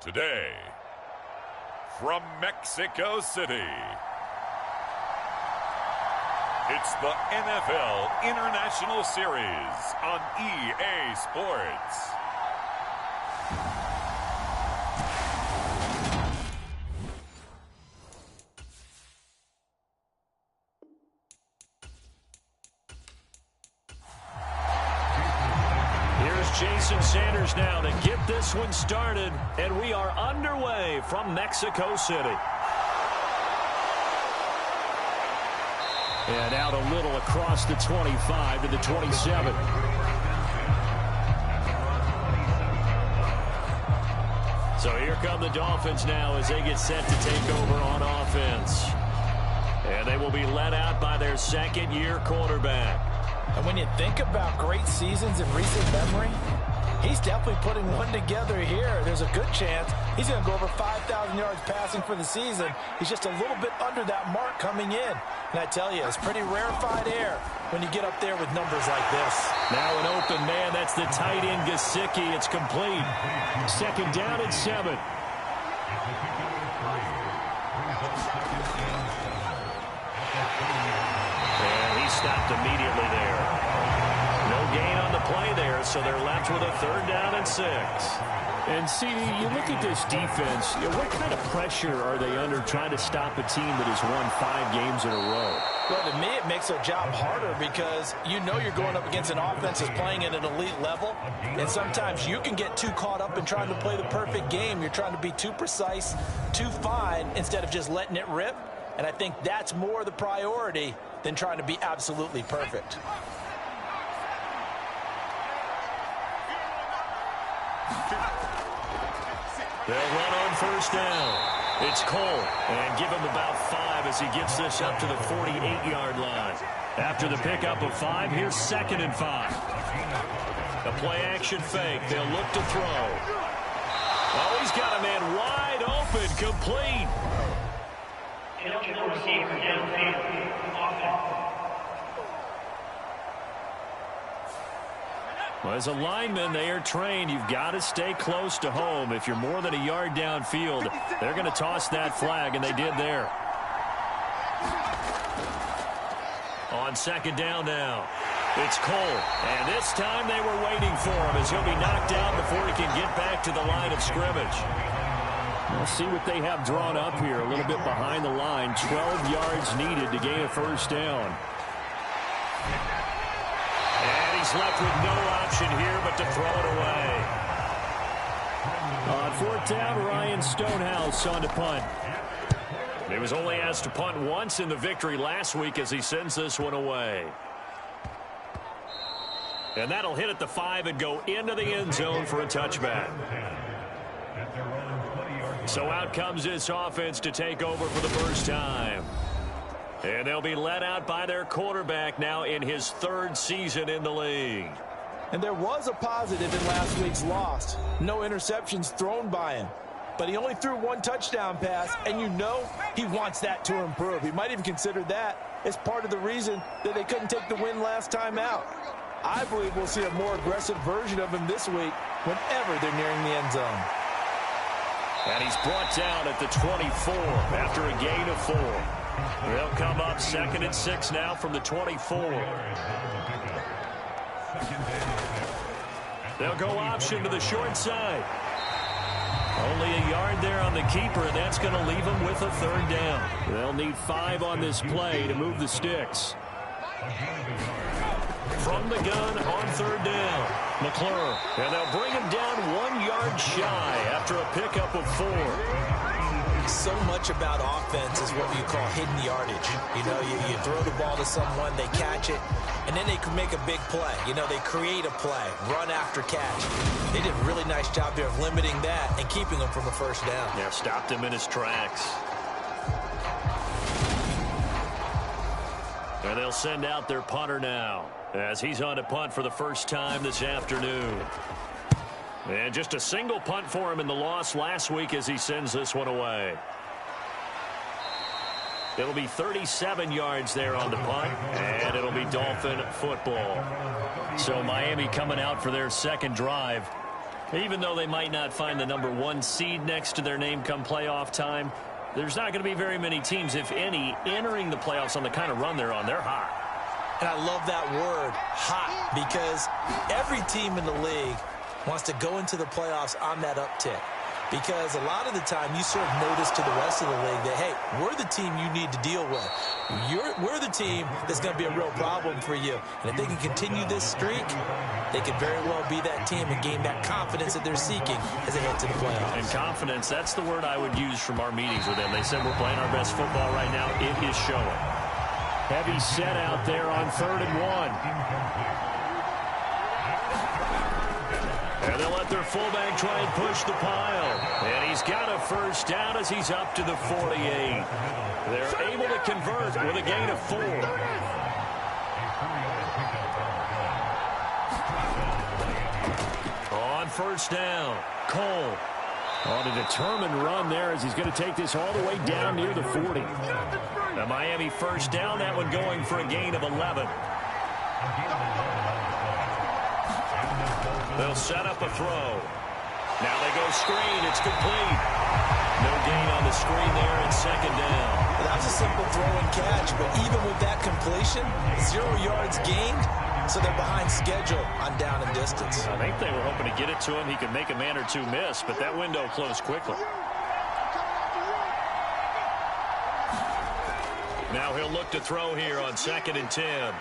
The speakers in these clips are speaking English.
Today, from Mexico City, it's the NFL International Series on EA Sports. Jason Sanders now to get this one started, and we are underway from Mexico City. And out a little across the 25 to the 27. So here come the Dolphins now as they get set to take over on offense. And they will be led out by their second-year quarterback. And when you think about great seasons in recent memory, he's definitely putting one together here. There's a good chance he's going to go over 5,000 yards passing for the season. He's just a little bit under that mark coming in. And I tell you, it's pretty rarefied air when you get up there with numbers like this. Now an open man. That's the tight end, Gesicki. It's complete. Second down and 7. Stopped immediately there. No gain on the play there, so they're left with a third down and 6. And, CD, you look at this defense, what kind of pressure are they under trying to stop a team that has won 5 games in a row? Well, to me, it makes their job harder because you know you're going up against an offense that's playing at an elite level, and sometimes you can get too caught up in trying to play the perfect game. You're trying to be too precise, too fine, instead of just letting it rip. And I think that's more the priority than trying to be absolutely perfect. They'll run on first down. It's Cole, and give him about 5 as he gets this up to the 48-yard line. After the pickup of 5, here's 2nd and 5. A play-action fake. They'll look to throw. Oh, he's got a man wide open, complete. Well, as a lineman, they are trained. You've got to stay close to home. If you're more than a yard downfield, they're going to toss that flag, and they did there. On second down now, it's Cole. And this time they were waiting for him as he'll be knocked down before he can get back to the line of scrimmage. We'll see what they have drawn up here. A little bit behind the line. 12 yards needed to gain a first down. And he's left with no option here but to throw it away. On fourth down, Ryan Stonehouse on to punt. He was only asked to punt once in the victory last week as he sends this one away. And that'll hit at the 5 and go into the end zone for a touchback. So out comes this offense to take over for the first time. And they'll be led out by their quarterback now in his 3rd season in the league. And there was a positive in last week's loss. No interceptions thrown by him. But he only threw 1 touchdown pass, and you know he wants that to improve. He might even consider that as part of the reason that they couldn't take the win last time out. I believe we'll see a more aggressive version of him this week whenever they're nearing the end zone. And he's brought down at the 24 after a gain of 4. They'll come up 2nd and 6 now from the 24. They'll go option to the short side. Only a yard there on the keeper, and that's going to leave him with a 3rd down. They'll need 5 on this play to move the sticks. From the gun on 3rd down, McClure. And they'll bring him down 1 yard shy after a pickup of 4. So much about offense is what you call hidden yardage. You know, you throw the ball to someone, they catch it, and then they can make a big play. You know, they create a play, run after catch. They did a really nice job there of limiting that and keeping him from a first down. Yeah, stopped him in his tracks. And they'll send out their punter now as he's on to punt for the first time this afternoon. And just a single punt for him in the loss last week as he sends this one away. It'll be 37 yards there on the punt, and it'll be Dolphin football. So Miami coming out for their second drive. Even though they might not find the #1 seed next to their name come playoff time, there's not going to be very many teams, if any, entering the playoffs on the kind of run they're on. They're hot. And I love that word, hot, because every team in the league wants to go into the playoffs on that uptick. Because a lot of the time you serve notice to the rest of the league that, hey, we're the team you need to deal with. We're the team that's going to be a real problem for you. And if they can continue this streak, they could very well be that team and gain that confidence that they're seeking as they head to the playoffs. And confidence, that's the word I would use from our meetings with them. They said we're playing our best football right now. It is showing. Heavy set out there on 3rd and 1. And they'll let their fullback try and push the pile. And he's got a first down as he's up to the 48. They're able to convert with a gain of 4. On first down, Cole. On a determined run there as he's going to take this all the way down near the 40. The Miami first down, that one going for a gain of 11. They'll set up a throw. Now they go screen. It's complete. No gain on the screen there, and 2nd down. Well, that was a simple throw and catch, but even with that completion, 0 yards gained, so they're behind schedule on down and distance. I think they were hoping to get it to him. He could make a man or two miss, but that window closed quickly. Now he'll look to throw here on 2nd and 10.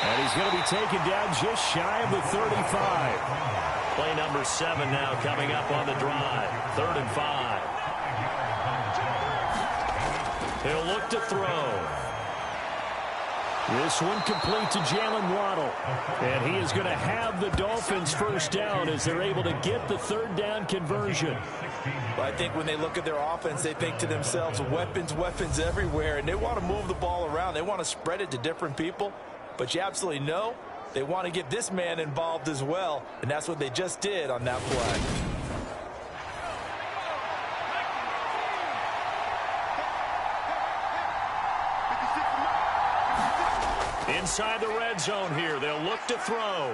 And he's going to be taken down just shy of the 35. Play number 7 now coming up on the drive. 3rd and 5. He'll look to throw. This one complete to Jalen Waddle. And he is going to have the Dolphins first down as they're able to get the 3rd down conversion. Well, I think when they look at their offense, they think to themselves, weapons, weapons everywhere, and they want to move the ball around. They want to spread it to different people. But you absolutely know they want to get this man involved as well, and that's what they just did on that play. Inside the red zone here, they'll look to throw.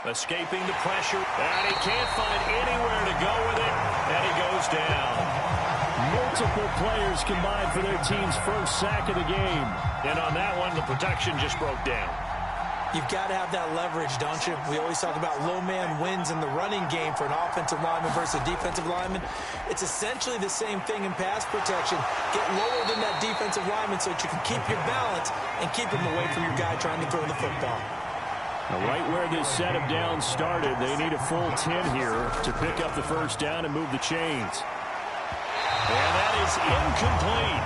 Escaping the pressure, and he can't find anywhere to go with it, and he goes down. Multiple players combined for their team's first sack of the game. And on that one, the protection just broke down. You've got to have that leverage, don't you? We always talk about low man wins in the running game for an offensive lineman versus a defensive lineman. It's essentially the same thing in pass protection. Get lower than that defensive lineman so that you can keep your balance and keep him away from your guy trying to throw the football. Now, right where this set of downs started, they need a full 10 here to pick up the first down and move the chains. And that is incomplete.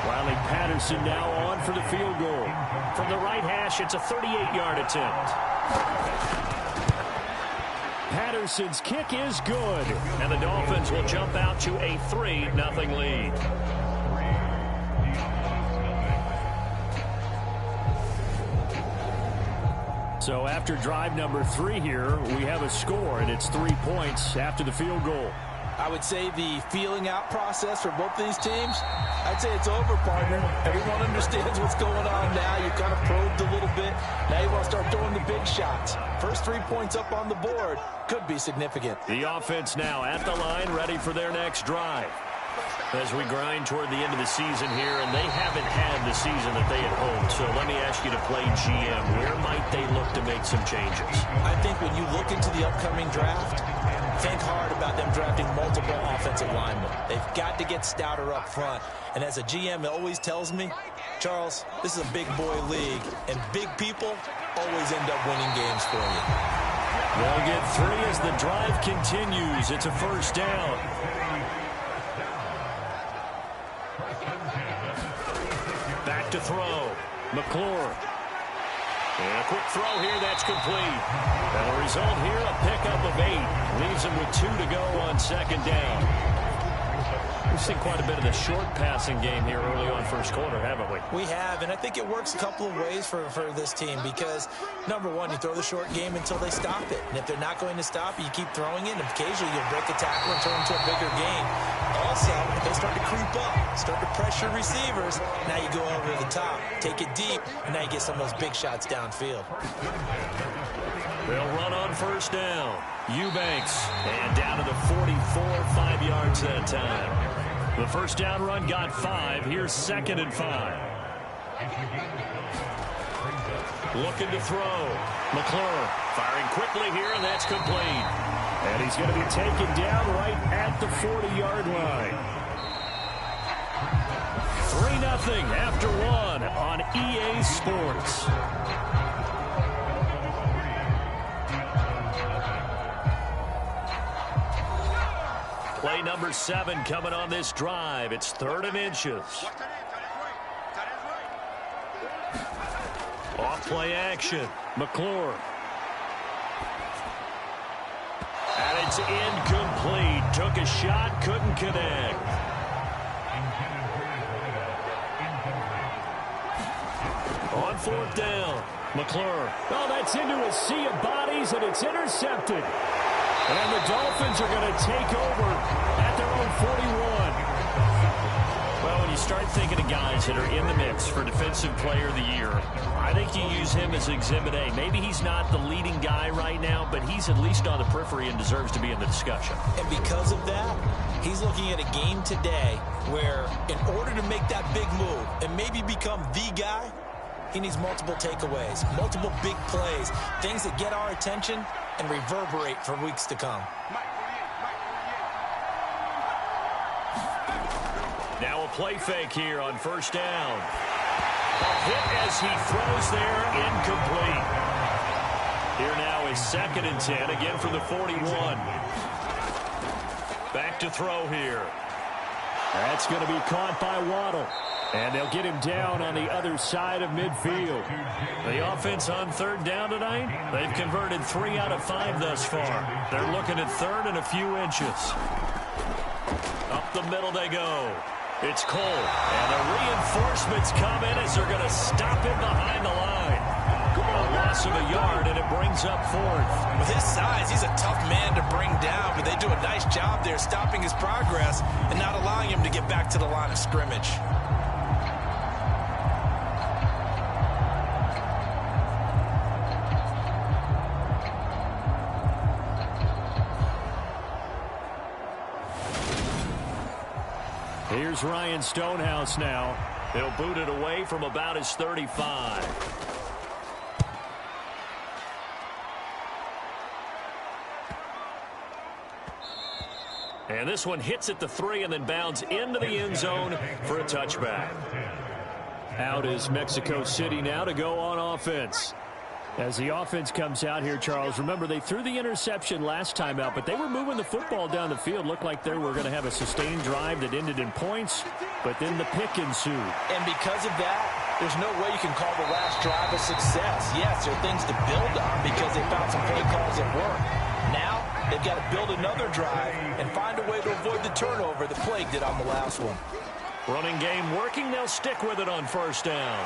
Riley Patterson now on for the field goal. From the right hash, it's a 38-yard attempt. Patterson's kick is good. And the Dolphins will jump out to a 3-0 lead. So after drive number 3 here, we have a score, and it's 3 points after the field goal. I would say the feeling out process for both these teams, I'd say it's over, partner. Everyone understands what's going on now. You kind of probed a little bit. Now you want to start throwing the big shots. First 3 points up on the board could be significant. The offense now at the line, ready for their next drive. As we grind toward the end of the season here, and they haven't had the season that they had hoped. So let me ask you to play GM. Where might they look to make some changes? I think when you look into the upcoming draft, think hard about them drafting multiple offensive linemen. They've got to get stouter up front. And as a GM, it always tells me, Charles, this is a big boy league, and big people always end up winning games for you. They'll get 3 as the drive continues. It's a first down. Back to throw. McClure. And a quick throw here, that's complete. And the result here, a pickup of 8. Leaves him with 2 to go on 2nd down. We've seen quite a bit of the short passing game here early on first quarter, haven't we? We have, and I think it works a couple of ways for this team because, number one, you throw the short game until they stop it. And if they're not going to stop it, you keep throwing it, and occasionally you'll break a tackle and turn it into a bigger game. Also, if they start to creep up, start to pressure receivers, now you go over the top, take it deep, and now you get some of those big shots downfield. They'll run on first down. Eubanks, and down to the 44, 5 yards that time. The first down run got 5. Here's 2nd and 5. Looking to throw. McClure firing quickly here, and that's complete. And he's going to be taken down right at the 40-yard line. 3-0 after 1 on EA Sports. Play number 7 coming on this drive. It's 3rd and inches. Off play action. McClure. And it's incomplete. Took a shot, couldn't connect. On 4th down. McClure. Oh, that's into a sea of bodies, and it's intercepted. And the Dolphins are going to take over at their own 41. Well, when you start thinking of guys that are in the mix for Defensive Player of the Year, I think you use him as Exhibit A. Maybe he's not the leading guy right now, but he's at least on the periphery and deserves to be in the discussion. And because of that, he's looking at a game today where in order to make that big move and maybe become the guy, he needs multiple takeaways, multiple big plays, things that get our attention and reverberate for weeks to come. Now a play fake here on first down. A hit as he throws there, incomplete. Here now is 2nd and 10, again from the 41. Back to throw here. That's going to be caught by Waddle. And they'll get him down on the other side of midfield. The offense on 3rd down tonight, they've converted 3 out of 5 thus far. They're looking at 3rd and a few inches. Up the middle they go. It's Cole, and the reinforcements come in as they're going to stop him behind the line. A loss of a yard, and it brings up 4th. With his size, he's a tough man to bring down, but they do a nice job there stopping his progress and not allowing him to get back to the line of scrimmage. Here's Ryan Stonehouse now. He'll boot it away from about his 35. And this one hits at the 3 and then bounds into the end zone for a touchback. Out is Mexico City now to go on offense. As the offense comes out here, Charles, remember they threw the interception last time out, but they were moving the football down the field. Looked like they were going to have a sustained drive that ended in points, but then the pick ensued. And because of that, there's no way you can call the last drive a success. Yes, there are things to build on because they found some play calls that work. Now, they've got to build another drive and find a way to avoid the turnover that plagued it on the last one. Running game working. They'll stick with it on first down.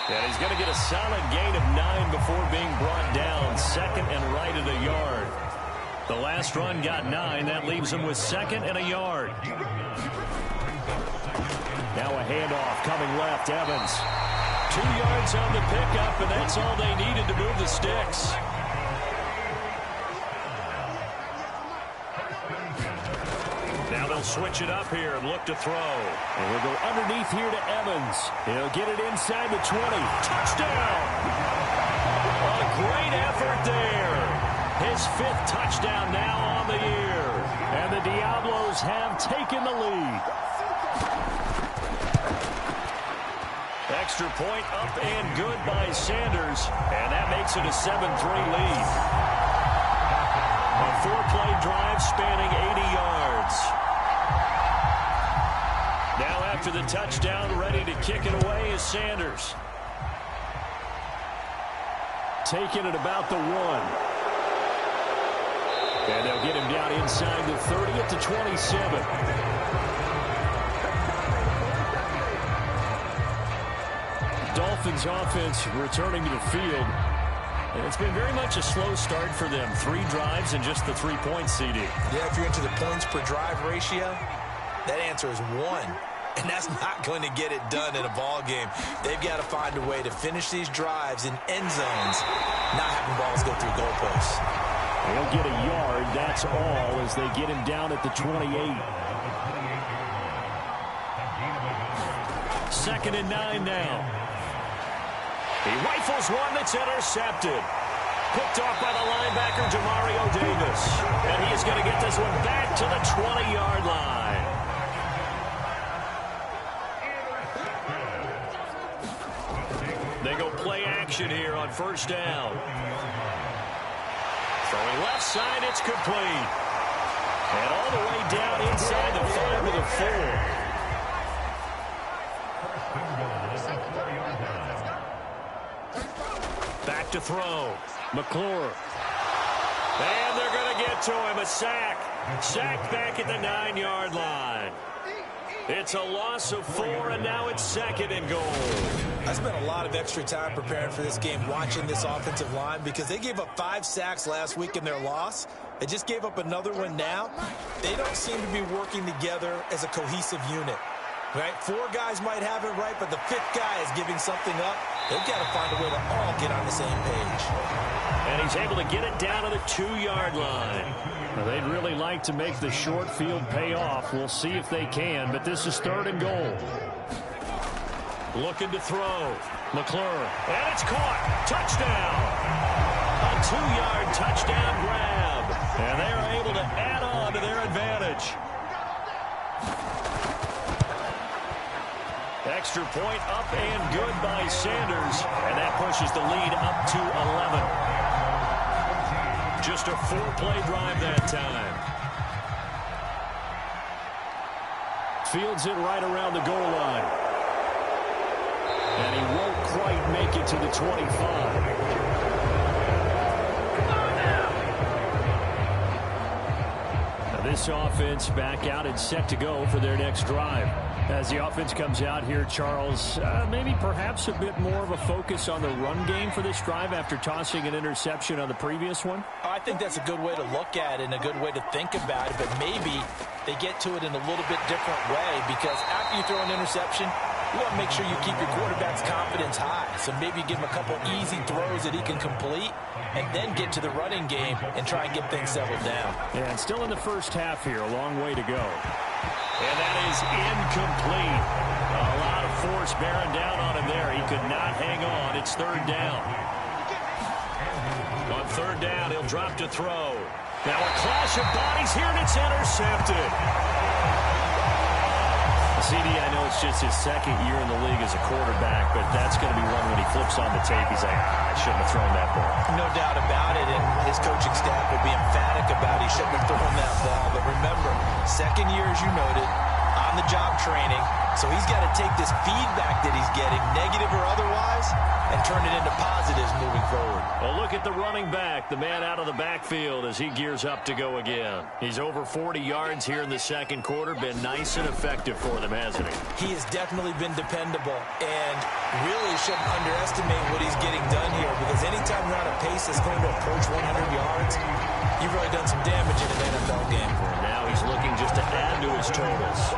And he's going to get a solid gain of 9 before being brought down. 2nd and right at a yard. The last run got 9. That leaves him with 2nd and a yard. Now a handoff coming left. Evans. 2 yards on the pickup, and that's all they needed to move the sticks. Now they'll switch it up here and look to throw. And we'll go underneath here to Evans. He'll get it inside the 20. Touchdown! A great effort there. His 5th touchdown now on the year. And the Diablos have taken the lead. Extra point up and good by Sanders. And that makes it a 7-3 lead. A 4-play drive spanning 80 yards. Now after the touchdown, ready to kick it away is Sanders. Taking it about the 1. And they'll get him down inside the 30 at the 27. Dolphins offense returning to the field. And it's been very much a slow start for them. 3 drives and just the 3 points, CD. Yeah, if you're into the points per drive ratio, that answer is 1. And that's not going to get it done in a ball game. They've got to find a way to finish these drives in end zones, not having balls go through goalposts. He'll get a yard, that's all, as they get him down at the 28. 2nd and 9 now. He rifles one that's intercepted. Picked off by the linebacker, Demario Davis. And he is going to get this one back to the 20-yard line. They go play action here on 1st down. Throwing left side, it's complete. And all the way down inside the 5 to the 4. Back to throw. McClure. And they're going to get to him. A sack. Sacked back at the 9-yard line. It's a loss of 4, and now it's 2nd and goal. I spent a lot of extra time preparing for this game, watching this offensive line, because they gave up 5 sacks last week in their loss. They just gave up another one now. They don't seem to be working together as a cohesive unit. Right? 4 guys might have it right, but the 5th guy is giving something up. They've got to find a way to all get on the same page. And he's able to get it down to the 2-yard line. Well, they'd really like to make the short field pay off. We'll see if they can, but this is 3rd and goal. Looking to throw. McClure. And it's caught. Touchdown. A 2-yard touchdown grab. And they are able to add on to their advantage. Extra point up and good by Sanders. And that pushes the lead up to 11. Just a 4-play drive that time. Fields it right around the goal line. And he won't quite make it to the 25. Now this offense back out and set to go for their next drive. As the offense comes out here, Charles, maybe perhaps a bit more of a focus on the run game for this drive after tossing an interception on the previous one? I think that's a good way to look at it and a good way to think about it, but maybe they get to it in a little bit different way, because after you throw an interception, you want to make sure you keep your quarterback's confidence high. So maybe give him a couple easy throws that he can complete and then get to the running game and try and get things settled down. Yeah, and still in the first half here, a long way to go. And that is incomplete. A lot of force bearing down on him there. He could not hang on. It's 3rd down. On 3rd down, he'll drop to throw. Now a clash of bodies here, and it's intercepted. CD, I know it's just his 2nd year in the league as a quarterback, but that's going to be one when he flips on the tape. He's like, I shouldn't have thrown that ball. No doubt about it, and his coaching staff will be emphatic about he shouldn't have thrown that ball. But remember, 2nd year, as you noted, on-the-job training, so he's got to take this feedback that he's getting, negative or otherwise, and turn it into positives moving forward. Well, look at the running back, the man out of the backfield as he gears up to go again. He's over 40 yards here in the 2nd quarter. Been nice and effective for them, hasn't he? He has definitely been dependable, and really shouldn't underestimate what he's getting done here, because anytime you're on a pace that's going to approach 100 yards, you've really done some damage in an NFL game. And now he's looking just to add to his totals.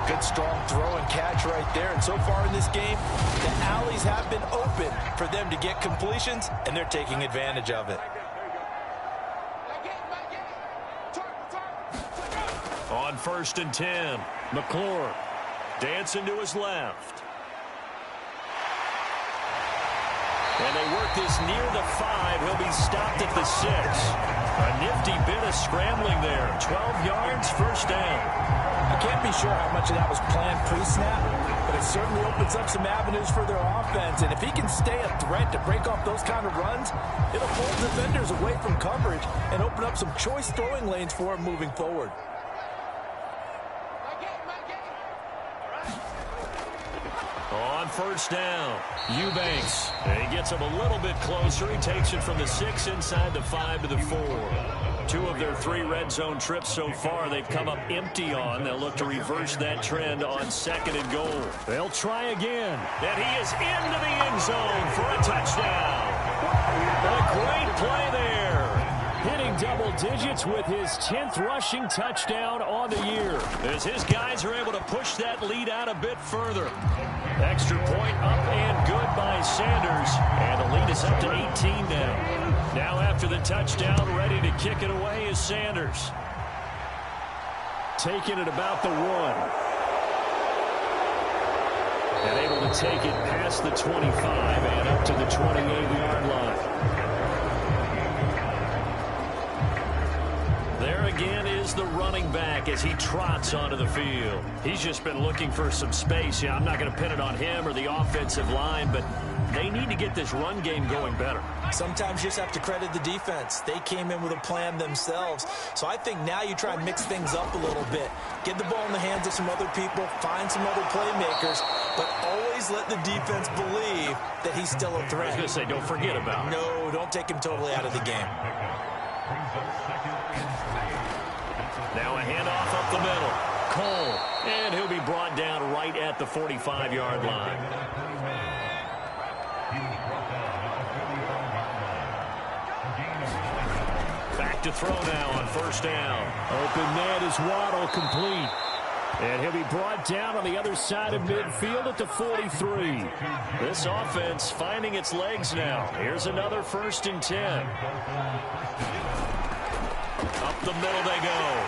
Good strong throw and catch right there. And so far in this game, the alleys have been open for them to get completions, and they're taking advantage of it. On 1st and 10, McClure dancing to his left. And they work this near the 5. He'll be stopped at the 6. A nifty bit of scrambling there. 12 yards, 1st down. I can't be sure how much of that was planned pre-snap, but it certainly opens up some avenues for their offense. And if he can stay a threat to break off those kind of runs, it'll pull defenders away from coverage and open up some choice throwing lanes for him moving forward. On 1st down, Eubanks. And he gets him a little bit closer. He takes it from the 6 inside the 5 to the 4. 2 of their 3 red zone trips so far they've come up empty on. They'll look to reverse that trend on 2nd and goal. They'll try again. And he is into the end zone for a touchdown. A great play there. Hitting double digits with his 10th rushing touchdown on the year, as his guys are able to push that lead out a bit further. Extra point up and good by Sanders, and the lead is up to 18 now. Now after the touchdown, ready to kick it away is Sanders. Taking it about the 1. And able to take it past the 25 and up to the 28-yard line. There again is the running back as he trots onto the field. He's just been looking for some space. Yeah, I'm not going to pin it on him or the offensive line, but they need to get this run game going better. Sometimes you just have to credit the defense. They came in with a plan themselves. So I think now you try and mix things up a little bit. Get the ball in the hands of some other people, find some other playmakers, but always let the defense believe that he's still a threat. I was going to say, don't forget about it. No, don't take him totally out of the game. Now a handoff up the middle. Cole, and he'll be brought down right at the 45-yard line. Back to throw now on 1st down. Open man is Waddle, complete. And he'll be brought down on the other side of midfield at the 43. This offense finding its legs now. Here's another 1st and 10. Up the middle they go.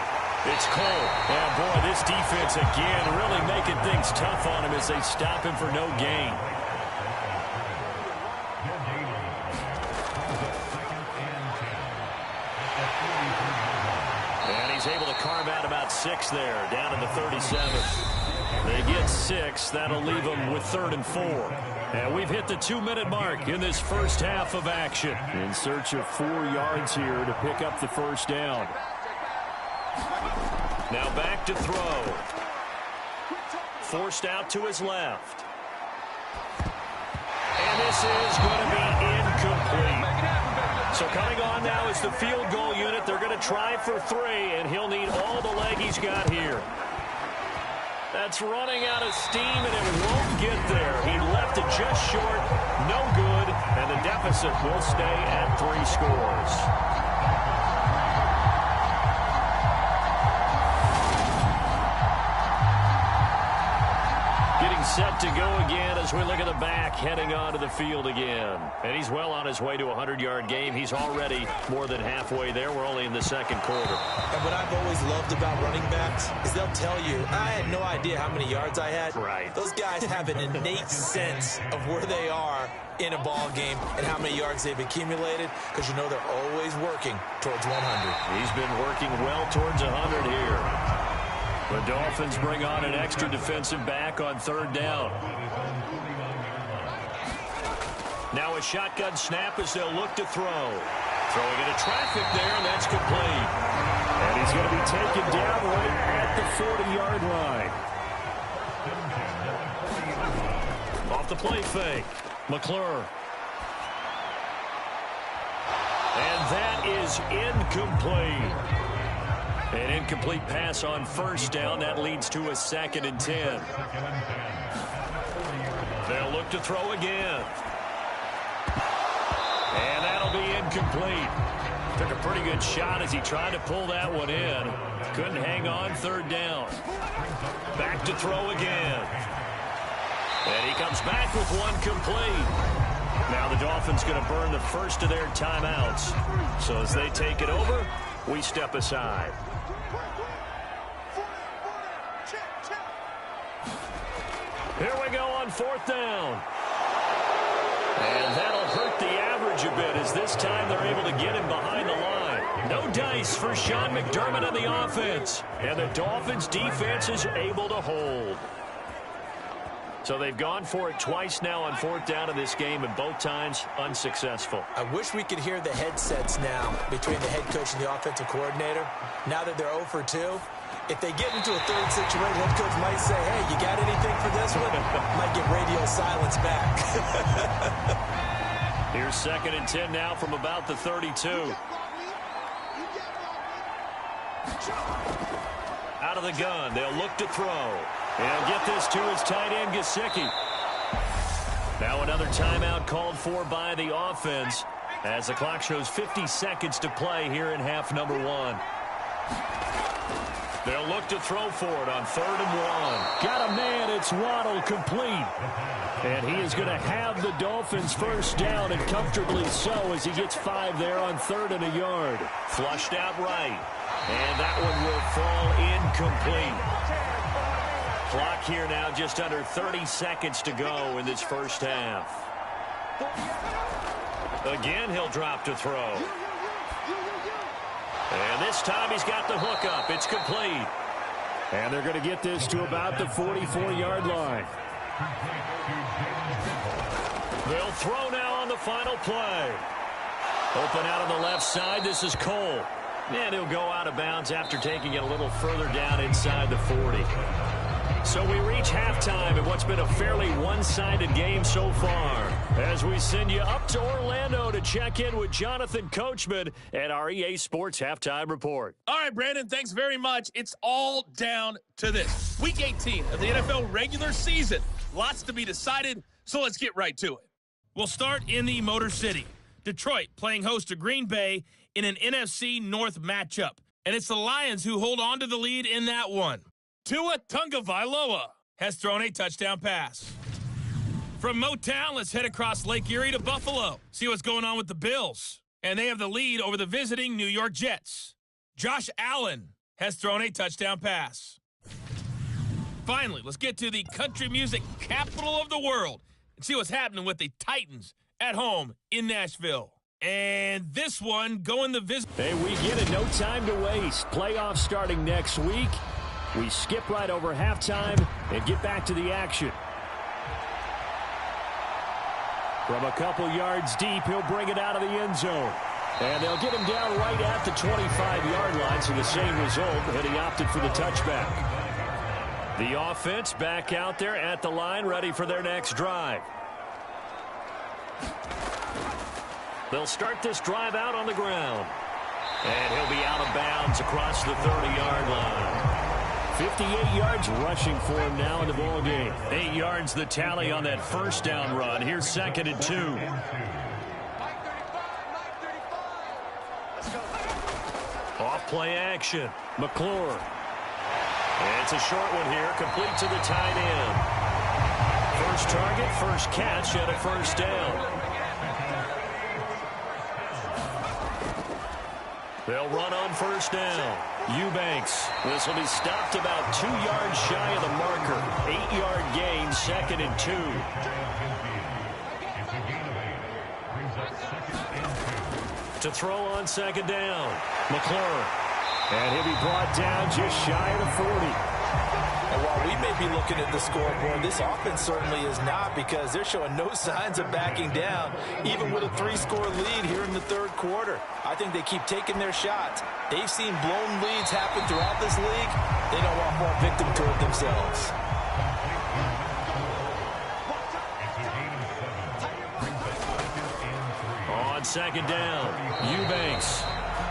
It's Cole. And, boy, this defense again really making things tough on him as they stop him for no gain. And he's able to carve out about 6 there, down to the 37. They get 6. That'll leave them with 3rd and 4. And we've hit the 2-minute mark in this first half of action. In search of 4 yards here to pick up the 1st down. Now back to throw. Forced out to his left. And this is going to be incomplete. So coming on now is the field goal unit. They're going to try for 3, and he'll need all the leg he's got here. That's running out of steam, and it won't get there. He left it just short. No good, and the deficit will stay at 3 scores. Set to go again as we look at the back heading onto the field again. And he's well on his way to a 100-yard game. He's already more than halfway there. We're only in the 2nd quarter. And what I've always loved about running backs is they'll tell you, I had no idea how many yards I had. Right. Those guys have an innate sense of where they are in a ball game and how many yards they've accumulated, because you know they're always working towards 100. He's been working well towards 100 here. The Dolphins bring on an extra defensive back on 3rd down. Now a shotgun snap as they'll look to throw. Throwing into traffic there, and that's complete. And he's going to be taken down right at the 40-yard line. Off the play fake. McClure. And that is incomplete. An incomplete pass on 1st down. That leads to a 2nd and 10. They'll look to throw again. And that'll be incomplete. Took a pretty good shot as he tried to pull that one in. Couldn't hang on. 3rd down. Back to throw again. And he comes back with one complete. Now the Dolphins going to burn the first of their timeouts. So as they take it over, we step aside. Here we go on 4th down. And that'll hurt the average a bit as this time they're able to get him behind the line. No dice for Sean McDermott and the offense. And the Dolphins defense is able to hold. So they've gone for it twice now on 4th down in this game, and both times unsuccessful. I wish we could hear the headsets now between the head coach and the offensive coordinator. Now that they're 0 for 2, if they get into a 3rd situation, head coach might say, hey, you got anything for this one? Might get radio silence back. Here's 2nd and 10 now from about the 32. Out of the gun, they'll look to throw. And get this to his tight end, Gesicki. Now another timeout called for by the offense as the clock shows 50 seconds to play here in half number 1. They'll look to throw for it on 3rd and 1. Got a man, it's Waddle, complete. And he is going to have the Dolphins first down, and comfortably so, as he gets 5 there on 3rd and a yard. Flushed out right. And that one will fall incomplete. Clock here now just under 30 seconds to go in this first half. Again, he'll drop to throw. And this time he's got the hook up. It's complete. And they're going to get this to about the 44-yard line. They'll throw now on the final play. Open out on the left side. This is Cole. And he'll go out of bounds after taking it a little further down inside the 40. So we reach halftime in what's been a fairly one-sided game so far, as we send you up to Orlando to check in with Jonathan Coachman at our EA Sports Halftime Report. All right, Brandon, thanks very much. It's all down to this. Week 18 of the NFL regular season. Lots to be decided, so let's get right to it. We'll start in the Motor City. Detroit playing host to Green Bay in an NFC North matchup. And it's the Lions who hold on to the lead in that one. Tua Tagovailoa has thrown a touchdown pass. From Motown, let's head across Lake Erie to Buffalo. See what's going on with the Bills. And they have the lead over the visiting New York Jets. Josh Allen has thrown a touchdown pass. Finally, let's get to the country music capital of the world and see what's happening with the Titans at home in Nashville. And this one going the visit. Hey, we get it. No time to waste. Playoffs starting next week. We skip right over halftime and get back to the action. From a couple yards deep, he'll bring it out of the end zone. And they'll get him down right at the 25-yard line, so the same result, and he opted for the touchback. The offense back out there at the line, ready for their next drive. They'll start this drive out on the ground. And he'll be out of bounds across the 30-yard line. 58 yards rushing for him now in the ball game. 8 yards the tally on that first down run. Here's 2nd and 2. Off play action. McClure. And it's a short one here, complete to the tight end. First target, first catch, and a first down. They'll run on first down. Eubanks. This will be stopped about 2 yards shy of the marker. 8-yard gain, 2nd and 2. To throw on 2nd down. McClure. And he'll be brought down just shy of the 40. And while we may be looking at the scoreboard, this offense certainly is not, because they're showing no signs of backing down, even with a 3-score lead here in the third quarter. I think they keep taking their shots. They've seen blown leads happen throughout this league. They don't want more victim to it themselves. On 2nd down, Eubanks.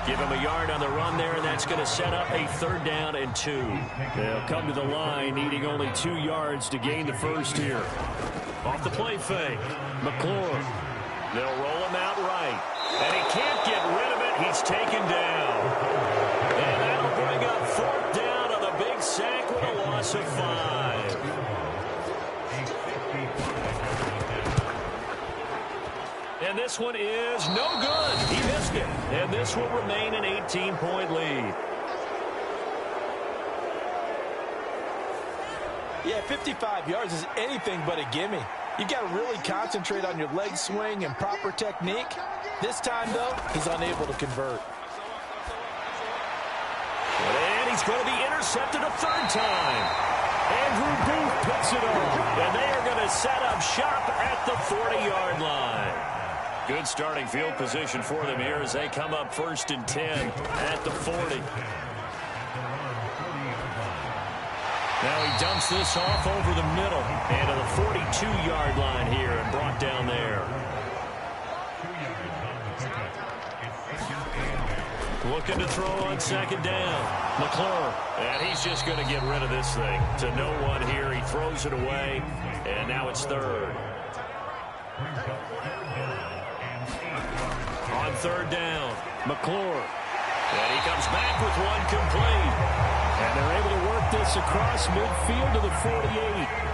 Give him a yard on the run there, and that's going to set up a 3rd down and 2. They'll come to the line, needing only 2 yards to gain the first here. Off the play fake, McClure. They'll roll him out right. And he can't get rid of it. He's taken down. And that'll bring up 4th down on the big sack with a loss of 5. And this one is no good. He missed it. And this will remain an 18-point lead. Yeah, 55 yards is anything but a gimme. You've got to really concentrate on your leg swing and proper technique. This time, though, he's unable to convert. And he's going to be intercepted a 3rd time. Andrew Booth picks it up. And they are going to set up shop at the 40-yard line. Good starting field position for them here as they come up 1st and 10 at the 40. Now he dumps this off over the middle and to the 42-yard line here and brought down there. Looking to throw on second down. McClure. And he's just going to get rid of this thing. To no one here. He throws it away. And now it's third. On third down, McClure. And he comes back with one complete. And they're able to work this across midfield to the 48.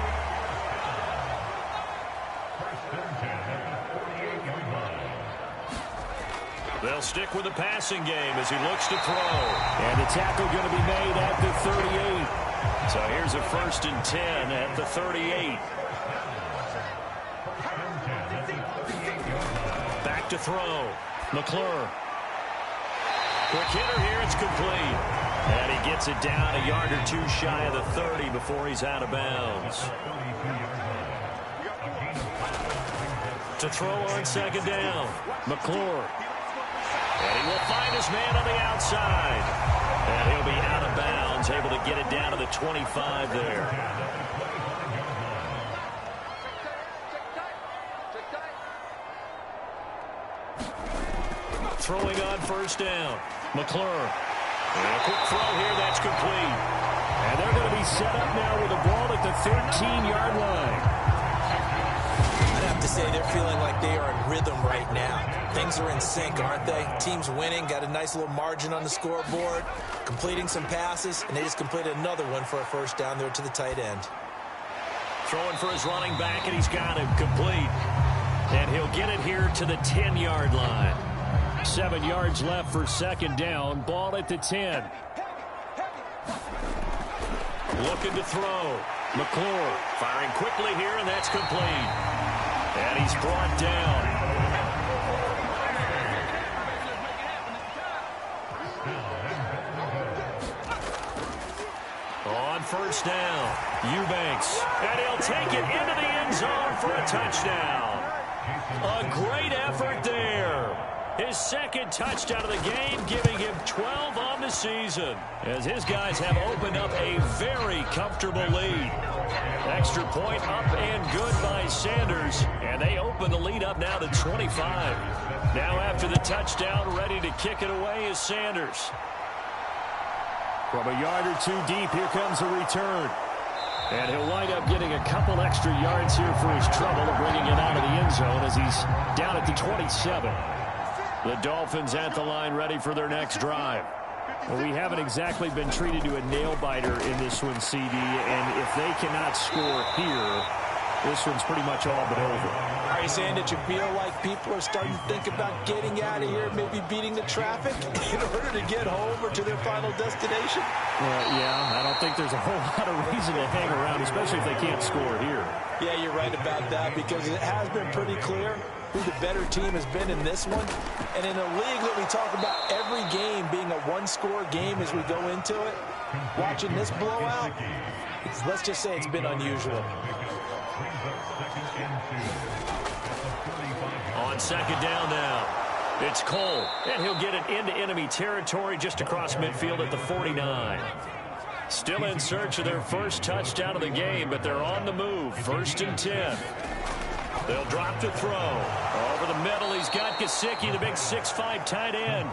They'll stick with the passing game as he looks to throw. And the tackle going to be made at the 38. So here's a 1st and 10 at the 38. Back to throw. McClure. Quick hitter here. It's complete. And he gets it down a yard or two shy of the 30 before he's out of bounds. To throw on second down. McClure. And he will find his man on the outside. And he'll be out of bounds, able to get it down to the 25 there. Throwing on first down. McClure. And a quick throw here, that's complete. And they're going to be set up now with the ball at the 13-yard line. I'd have to say they're feeling like they are in rhythm right now. Things are in sync, aren't they? Team's winning, got a nice little margin on the scoreboard, completing some passes, and they just completed another one for a first down there to the tight end. Throwing for his running back, and he's got him complete. And he'll get it here to the 10-yard line. 7 yards left for second down. Ball at the 10. Looking to throw. McClure firing quickly here, and that's complete. And he's brought down. On first down, Eubanks. And he'll take it into the end zone for a touchdown. A great effort there. His second touchdown of the game, giving him 12 on the season, as his guys have opened up a very comfortable lead. Extra point up and good by Sanders, and they open the lead up now to 25. Now after the touchdown, ready to kick it away is Sanders. From a yard or two deep, here comes the return. And he'll wind up getting a couple extra yards here for his trouble, bringing it out of the end zone as he's down at the 27. The Dolphins at the line, ready for their next drive. Well, we haven't exactly been treated to a nail-biter in this one, CD, and if they cannot score here, this one's pretty much all but over. Are you saying that you feel like people are starting to think about getting out of here, maybe beating the traffic in order to get home or to their final destination? Yeah, I don't think there's a whole lot of reason to hang around, especially if they can't score here. Yeah, you're right about that, because it has been pretty clear who the better team has been in this one. And in a league that we talk about every game being a one-score game as we go into it, watching this blowout, let's just say it's been unusual. On second down now, it's Cole, and he'll get it into enemy territory just across midfield at the 49. Still in search of their first touchdown of the game, but they're on the move. 1st and 10. They'll drop to throw. Over the middle, he's got Gesicki, the big 6'5" tight end.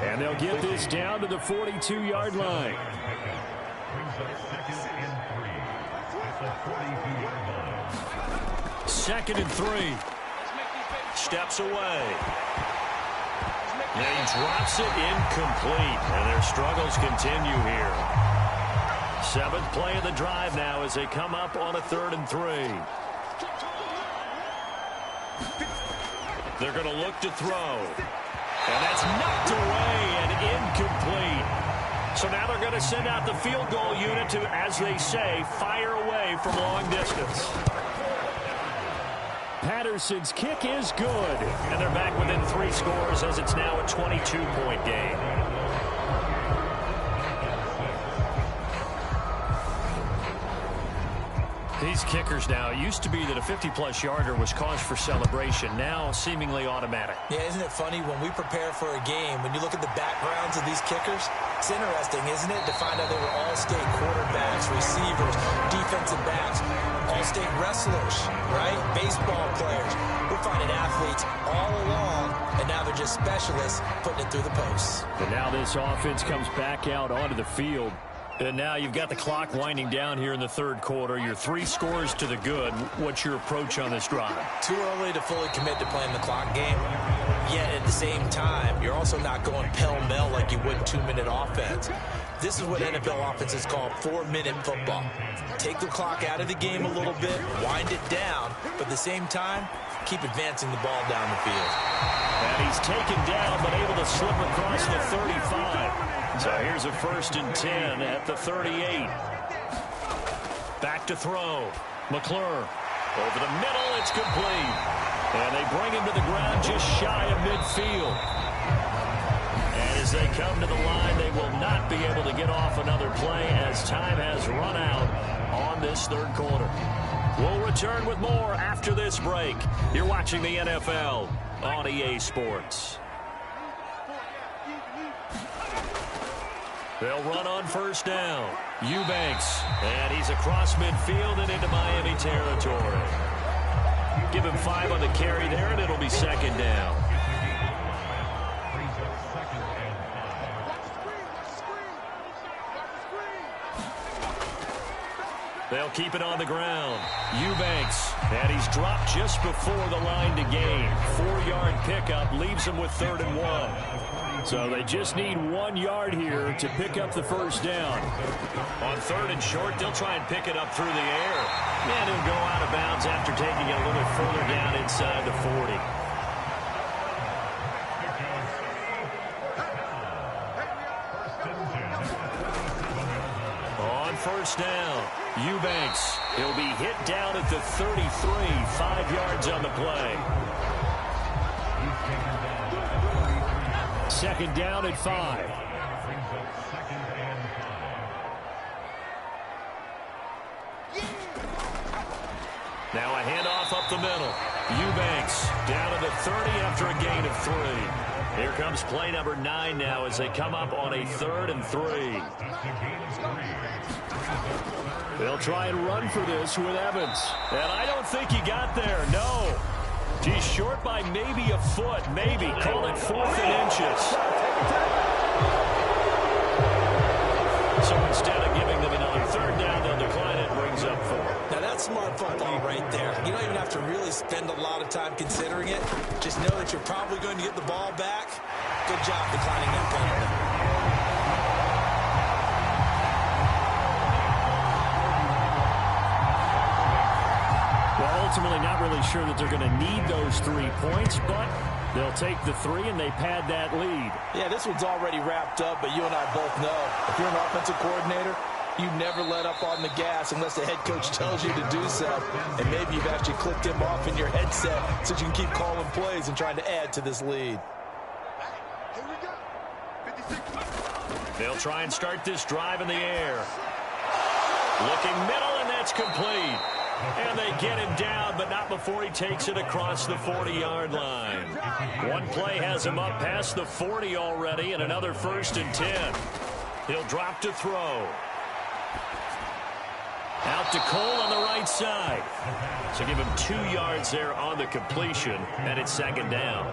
And they'll get this down to the 42-yard line. Second and 3. Steps away. And he drops it incomplete. And their struggles continue here. 7th play of the drive now as they come up on a 3rd and 3. They're going to look to throw. And that's knocked away and incomplete. So now they're going to send out the field goal unit to, as they say, fire away from long distance. Patterson's kick is good. And they're back within 3 scores as it's now a 22-point game. These kickers now, it used to be that a 50-plus yarder was cause for celebration. Now seemingly automatic. Yeah, isn't it funny when we prepare for a game, when you look at the backgrounds of these kickers, it's interesting, isn't it, to find out they were all-state quarterbacks, receivers, defensive backs, all-state wrestlers, right? Baseball players. We're finding athletes all along, and now they're just just specialists putting it through the posts. And now this offense comes back out onto the field. And now you've got the clock winding down here in the third quarter. You're 3 scores to the good. What's your approach on this drive? Too early to fully commit to playing the clock game. Yet at the same time, you're also not going pell-mell like you would 2-minute offense. This is what NFL offenses call 4-minute football. Take the clock out of the game a little bit, wind it down, but at the same time, keep advancing the ball down the field. And he's taken down, but able to slip across the 35. So here's a 1st and 10 at the 38. Back to throw. McClure. Over the middle, it's complete. And they bring him to the ground just shy of midfield. And as they come to the line, they will not be able to get off another play as time has run out on this third quarter. We'll return with more after this break. You're watching the NFL on EA Sports. They'll run on 1st down. Eubanks, and he's across midfield and into Miami territory. Give him 5 on the carry there, and it'll be 2nd down. They'll keep it on the ground. Eubanks, and he's dropped just before the line to gain. 4-yard pickup leaves him with 3rd and 1. So they just need 1 yard here to pick up the 1st down. On 3rd and short, they'll try and pick it up through the air. And he'll go out of bounds after taking it a little bit further down inside the 40. On 1st down, Eubanks. He'll be hit down at the 33, 5 yards on the play. 2nd down at 5. Now a handoff up the middle. Eubanks down to the 30 after a gain of 3. Here comes play number 9 now as they come up on a 3rd and 3. They'll try and run for this with Evans. And I don't think he got there, no. He's short by maybe a foot, maybe. Call it 4th and inches. So instead of giving them another 3rd down, they'll decline it, brings up 4. Now that's smart football right there. You don't even have to really spend a lot of time considering it. Just know that you're probably going to get the ball back. Good job declining that penalty. Ultimately not really sure that they're going to need those 3 points, but they'll take the 3 and they pad that lead. Yeah, this one's already wrapped up, but you and I both know if you're an offensive coordinator, you never let up on the gas unless the head coach tells you to do so. And maybe you've actually clicked him off in your headset so you can keep calling plays and trying to add to this lead. They'll try and start this drive in the air. Looking middle, and that's complete. And they get him down, but not before he takes it across the 40-yard line. One play has him up past the 40 already, and another 1st and 10. He'll drop to throw. Out to Cole on the right side. So give him 2 yards there on the completion, and it's 2nd down.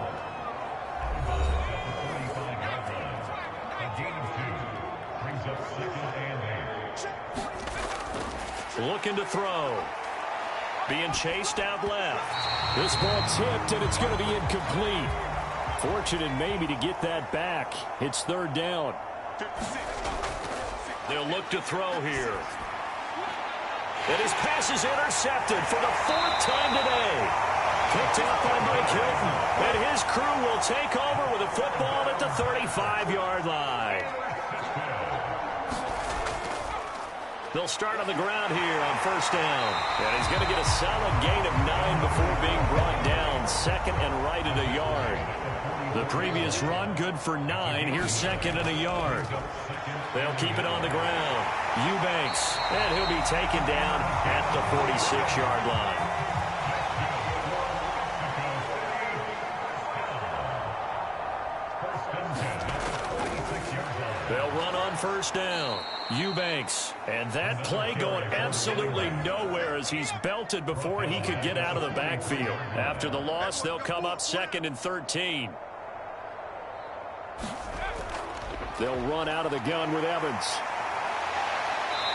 Looking to throw. Being chased out left. This ball tipped, and it's going to be incomplete. Fortunate maybe to get that back. It's 3rd down. They'll look to throw here. And his pass is intercepted for the 4th time today. Picked up by Mike Hilton. And his crew will take over with a football at the 35-yard line. They'll start on the ground here on 1st down. And he's going to get a solid gain of 9 before being brought down. 2nd and right at a yard. The previous run good for 9. Here's 2nd and a yard. They'll keep it on the ground. Eubanks. And he'll be taken down at the 46-yard line. They'll run on 1st down. Eubanks. And that play going absolutely nowhere as he's belted before he could get out of the backfield. After the loss, they'll come up 2nd and 13. They'll run out of the gun with Evans.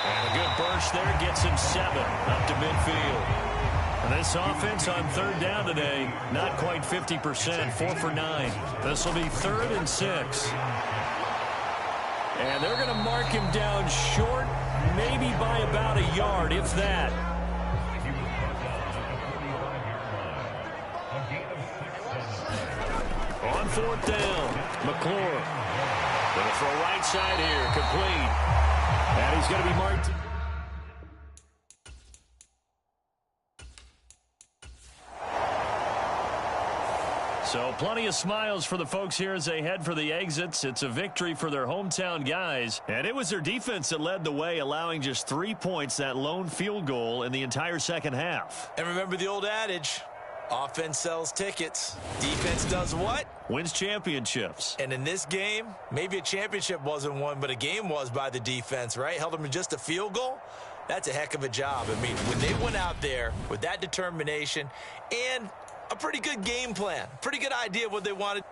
And a good burst there gets him 7 up to midfield. And this offense on third down today, not quite 50%, 4 for 9. This will be 3rd and 6. And they're going to mark him down short, maybe by about a yard, if that. On 4th down, McClure. Going to throw right side here, complete. And he's going to be marked. So plenty of smiles for the folks here as they head for the exits. It's a victory for their hometown guys. And it was their defense that led the way, allowing just 3 points, that lone field goal in the entire second half. And remember the old adage, offense sells tickets. Defense does what? Wins championships. And in this game, maybe a championship wasn't won, but a game was by the defense, right? Held them to just a field goal. That's a heck of a job. I mean, when they went out there with that determination and a pretty good game plan, pretty good idea of what they wanted.